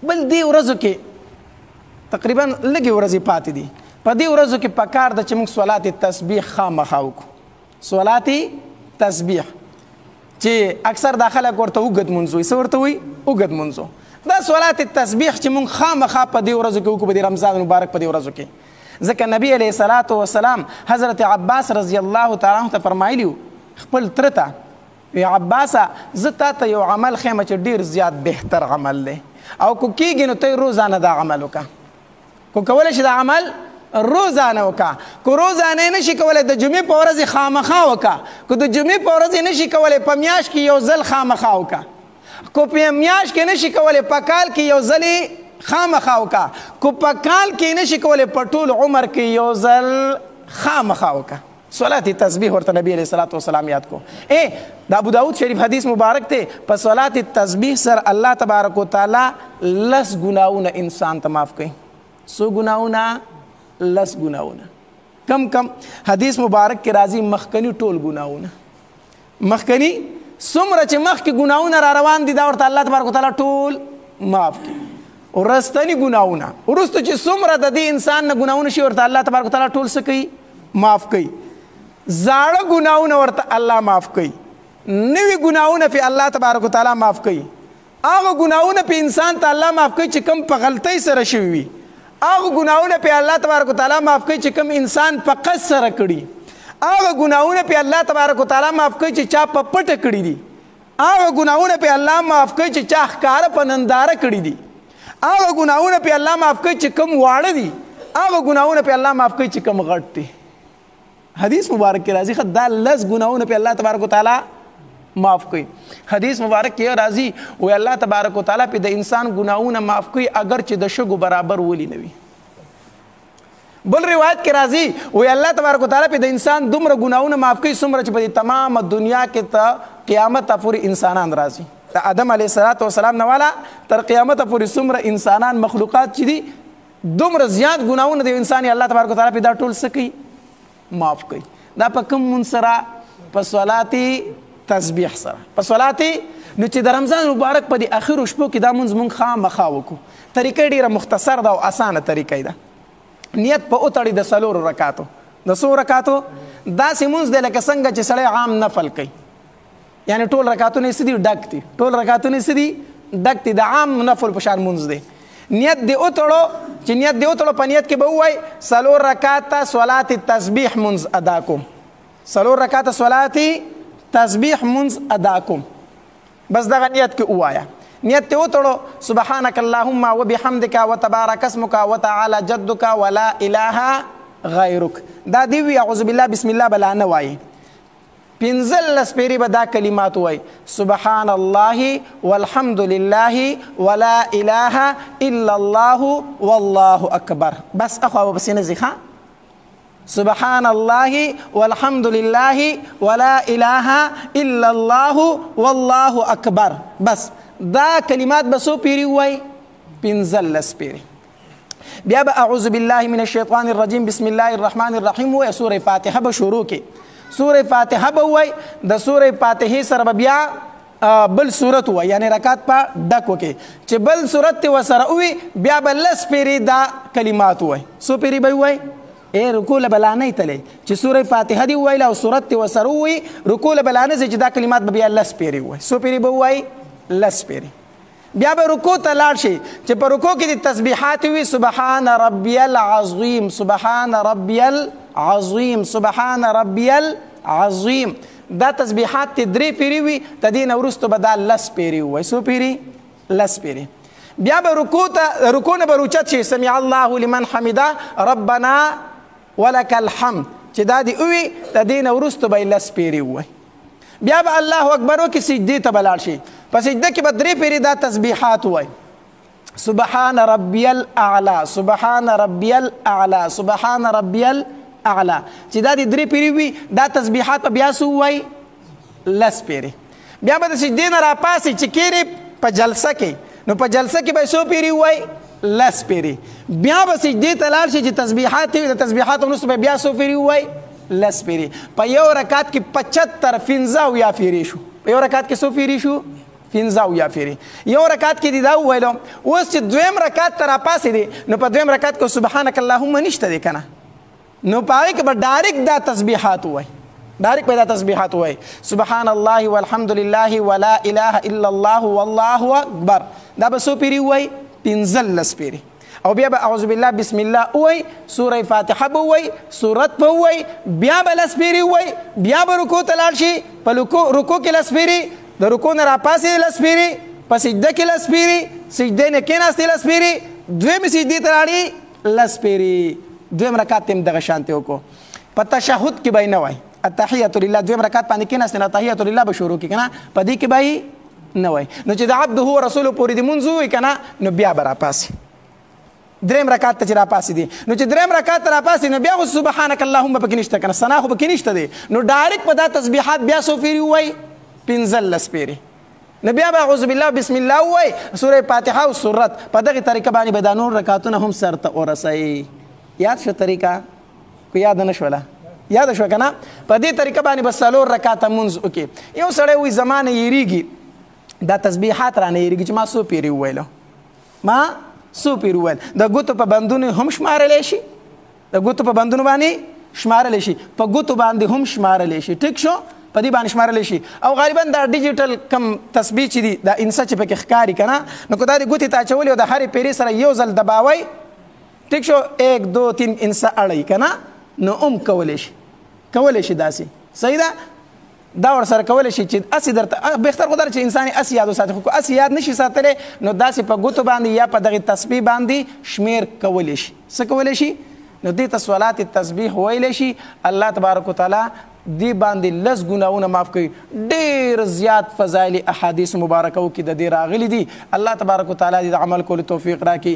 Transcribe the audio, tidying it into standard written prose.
بل دې ورځو کې تقریبا لږې ورځې پاتې دي. په دې ورځو کې پکار ده چې موږ صلات تسبیح خامخا وکړو. صلات تسبیح چې اکثر دا خلک ورته اوږد مونځ وایي. څه ورته وایي؟ اوږد مونځ. دا صلات تسبیح چې موږ خامخا په دې ورځو کې وکړو، په دې رمضان مبارک په دې ورځو کې. ځکه نبی علیه الصلاة والسلام حضرت عباس رضی الله تعالی عنه ته فرمایلی و خپل تره ته، وی عباسه زه تا ته یو عمل ښیم چې ډېر زیات بهتر عمل دی، او کو کېږي نو ته روزانه دا عمل وکړه. کو کولی شي دا عمل روزانه وکړه. کو روزانه یې نشي کولی د جمعې په ورځ یې خامخا وکړه. کو د جمعې په ورځ یې نشي کولی په میاشت کې یو ځل خامخا وکړه. کو په میاشت کې نشي کولی په کال کې یو ځل یې خامخا وکړه. کو په کال کې نشي کولی په ټول عمر کې یو ځل خامخا وکړه. صلات تسبیح ورته نبی علیہ الصلوۃ والسلام یاد کو. دا ابو داود شریف حدیث مبارک ته په صلات تسبیح سره الله تبارک وتعالی لس ګناونه انسان ته معاف کوي. سو ګناونه؟ لس ګناونه. کم کم حدیث مبارک کې راځي مخکنی ټول ګناونه، مخکنی څومره چې مخکې ګناونه را روان دي دا ورته الله تبارک وتعالی ټول معاف کوي. ورستنی ګناونه وروسته چې څومره د دې انسان نه ګناونه شي ورته الله تبارک وتعالی ټول څه کوي؟ معاف کوي. زاړه ګناونه ورته الله معاف کوي، نوي ګناونه په الله تبارک وتعالی معاف کوي. هغه ګناونه په انسان ته الله معاف کوي چې کوم په غلطۍ سره شوي وي. هغه ګناونه په الله تبارک وتعالی معاف کوي چې کوم انسان په قصد سره کړي. هغه ګناونه په الله تبارک وتعالی معاف کوي چې چا په پټه کړي دي. هغه ګناونه په الله معاف کوي چې چا ښکاره په ننداره کړي دي. هغه ګناونه په الله معاف کوي چې کوم واړه دي. هغه ګناونه په الله معاف کوي چې کوم غټ دي. حدیث مبارک کې راځي دا لس ګناونه په الله تبارک وتعالی معاف کوي. حدیث مبارک کې راځي وی الله تبارک وتعالی په د انسان ګناونه معاف کوي اگر چې د شګو برابر ولی نه وي. بل روایت کې راځي وی الله تبارک وتعالی په د انسان دومره ګناونه معاف کوي څومره چې په تمام دنیا کې ته قیامت پورې انسانان راځي. د آدم علیه السلام نه والا تر قیامت پورې څومره انسانان مخلوقات چې دي دومره زیات ګناونه د انسان الله تبارک وتعالی په دا ټول څه کوي؟ معاف کوي. دا په کوم مونځ سره؟ په صلات تسبیح سره. په صلات نو چې د رمضان مبارک په دې اخرو شپو کې دا مونځ مونږ خامخا وکړو. طریقه ډېره مختصر ده او اسانه طریقه ده. نیت په اوتړي د 4 رکعاتو. د 100 رکعاتو داسې مونځ دی لکه څنګه چې سړی عام نفل کوي. یعنی ټول رکعاتونه یې څه دي؟ ډک دي. ټول رکعاتونه یې څه دي؟ ډک دي. د عام نفل په شان مونځ دی. نیت دی اوتړو چې نیت دی اوتړو په نیت کې به ووایي 4 رکعاته صلات تسبیح مونځ ادا کوم. 4 رکعاته صلات تسبیح مونځ ادا کوم. بس دغه نیت کې ووایه. نیت ته وتړو سبحانك اللهم وبحمدك وتبارك اسمك وتعالى جدك ولا اله غیرک. دا دی وی اعوذ بالله بسم الله بلا نه وایي. 15 پیری به دا کلمات وای سبحان الله والحمد لله ولا اله الا الله والله اکبر. بس اخو بس نه ځخه سبحان الله والحمد لله ولا اله الا الله والله اکبر. بس دا کلمات بسو پیری وای 15 پیری. بیا به اعوذ بالله من الشیطان الرجیم بسم الله الرحمن الرحیم وای سوره فاتحه به شروع کی. سوره فاتحه به وای د سوره فاتحه سره بیا بل سورت وای یعنی رکعت په ډک وکي چې بل سورت ته وسره وي بیا بل لس پیری دا کلمات وای. سو پیری به وای رکوع بلانه تلې چې سوره فاتحه دی وای او سورت ته وسره وي رکوع بلانه چې دا کلمات بیا لس پیری وای. سو پیری به وای لس پیری. بیا به رکوع ته لاړ شي چې په رکوع کې د تسبیحات وي سبحان ربي العظیم سبحان ربي العظیم سبحان ربي العظیم. دا تسبیحات ته 3 پیری وي د دې نه وروسته به دا لس پیری وای. سو پیری؟ لس پیری. بیا به رکوع نه به روچت شي سمع الله لمن حمده ربنا ولك الحمد چې دا دی وي د دې نه وروسته به لس پیری وای. بیا به الله اکبر وکړي سجدې ته به لاړ شي. په سجده کې به 3 پیری دا تسبیحات وای سبحان ربي الاعلى سبحان ربي الاعلى سبحان ربي الاعلى چې دا د 3 پیری وي دا تسبیحات بیا سو وای لس پیری. بیا به د سجدې نه راپاسي چې کېرې په جلسه کې نو په جلسه کې به سو پیری وای لس پیری. بیا به سجدې ته لاړ شي چې تسبیحات وي د تسبیحاتو وروسته به بیا سو پیری وای لس پیری. په یو رکعت کې 75 15 یا پیری شو. په یو رکعت کې سو پیری شو 15 پیری یو رکعت کې دی دا وویلو. اوس چې دویم رکعت ته راپاسې دی نو په دویم رکعت کې سبحانک اللهم نشته دی که نه، نو په هغې کې به ډایرکټ دا تسبیحات ووایي، ډایرکټ به دا تسبیحات ووایي سبحان الله والحمد لله ولا اله الا الله والله اکبر. دا به څو پیري ووایي؟ 15 پیري. او بیا به اعوذ بالله بسم الله ووایي، سوره فاتحه به ووایي، سورت به ووایي، بیا به 10 پیري ووایي، بیا به رکوع ته لاړ شي، په رکوع کې 10 پیري، د رکوع نه راپاسې 10 پیري، په سجده کې 10 پیري، سجدې نه کېناستې 10 پیري، دویمې سجدې ته لاړې 10 پیري. دویم رکعت هم دغه شانتې وکړو. په تشهد کې به یې نه وایي التحیة لله، دویم رکعت باندې کېناستې نو التحیة لله به شروع کړي که نه، په دې کې به یې نه وایي. نو چې د عبده و رسوله پورې د مونځ ووایي که نه نو بیا به راپاسي دریم رکعت ته چې راپاسې دي. نو چې دریم رکعت ته راپاسې نو بیا خو سبحانک اللهم پکې نشته که نه، ثنا خو پکې نشته دی، نو ډایرکټ په دا تسبیحات بیا څو پیري ووایي؟ 15 پیري. نو بیا به اعوذ بالله بسم الله ووایي، سوره فاتحه او سورت. په دغې طریقه باندې به دا نور رکعتونه هم سرته ورسوي. یاد شو طریقه؟ که یاد نه شوله؟ یاد شوه که نه؟ په دې طریقه باندې به 4 رکعته مونځ وکړي. یو سړی وایي زما نه یېرېږي دا تسبیحات رانه یېرېږي چې ما څو پیري وویلو، ما څو پیري وویل. د ګوتو په بندونو هم شمارلی شي، د ګوتو په بندونو باندې شمارلی شي، په ګوتو باندې هم شمارلی شي. ټیک شو؟ په دې باندې شمارلی شي. او غالبا دا ډیجیټل کم تسبیح چې دي دا انسه چې پکې ښکاري که نه، نو که دا د ګوتې ته اچولي او د هرې پیرې سره یو ځل دباوئ، ټیک شو، 1 2 3 انسه اړئ که نه، نو هم کولی شي، کولی شي داسې. صحیح ده؟ دا ورسره کولی شي چې اسې درته بهتر خو دا چې انسان یې اسې یاد وساتي، خو که اسې یاد نشي ساتلی نو داسې په ګوتو باندې یا په دغې تسبیح باندې شمیر کولی شي. څه کولی شي؟ نو دې ته صلات تسبیح ویلی شي. الله تبارک وتعالی دې باندې 10 ګناهونه معاف کوي. ډېر زیات فضایل احادیث مبارکو کې د دې راغلي دي. الله تبارک وتعالی دې د عمل کولو توفیق راکړي.